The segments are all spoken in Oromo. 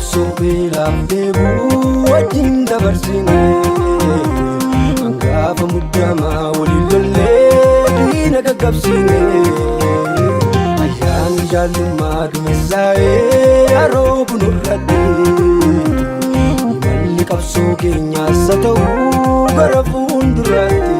qabsoo beelaaf deebuu wajjin dabarsine hangaafa muddamaa waliin lollee diina gaggabsine ayyaanni jaallummaa dumeessaa'ee haroobu nurradhe imalli qabsoo keenyaas haa ta'uu gara fuulduraatti.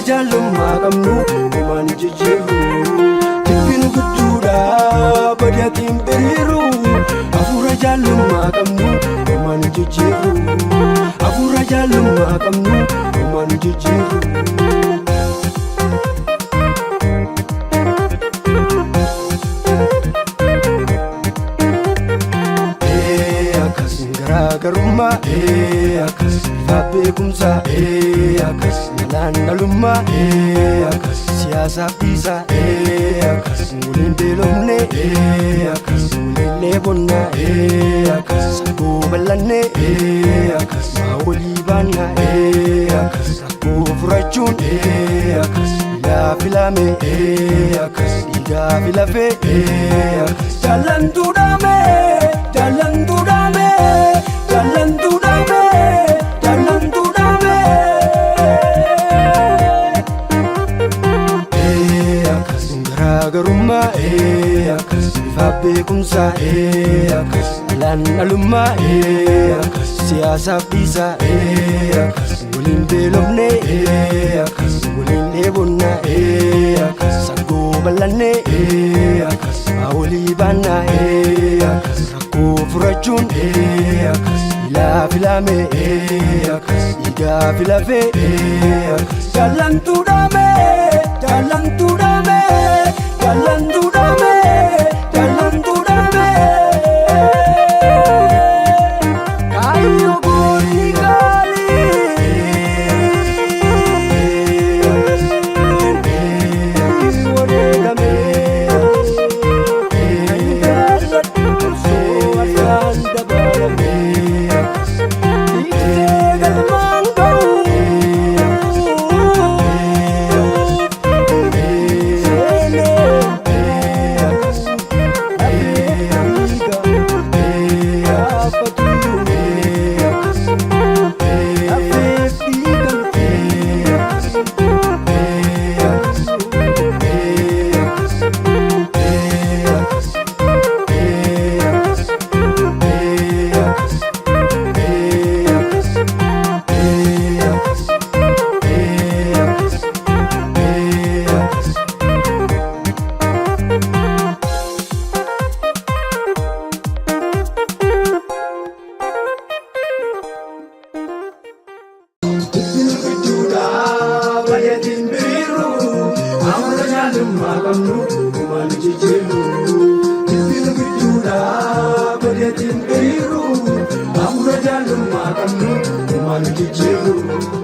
Jaalummaa qabnu homaan jijjiirru jibbinu gudduudha badaatiin biriiru hafuura jaalummaa qabnu homaan jijjiirru hafuura jaalummaa qabnu homaan jijjiirru. Garummaa akkas ifa beekumsa akkas naannalummaa akkas siyaasaaf dhiisa akkas waliin beelofne akkas waliin leebonna akkas akkoo bal'anne akkas maa walii baanna akkas akkoo furachuun akkas dhiigaa filame akkas dhiigaa filafe akkas jaallantuu dhaame jaallantuu dhaame. Garummaa akkas ifa beekumsa akkas naannalummaa akkas siyaasaaf dhiisa akkas waliin beelofne akkas waliin leebonna akkas akkoo bal'anne akkas maa walii baanna akkas rakkoo furachuun akkas dhiigaa filame akkas dhiigaa filafe akkas jaallantuu dhaame jaallantuu dhaame. Jaallantuu dhaame jaallantuu dhaame kaayyoo gooti gaalii wareegame jaalladhu soo afaan dabalame dhiigsee galmaan ga'u. Jaalummaa qabnu homaan jijjiirru jibbinu gidduudha badaatiin biriiru.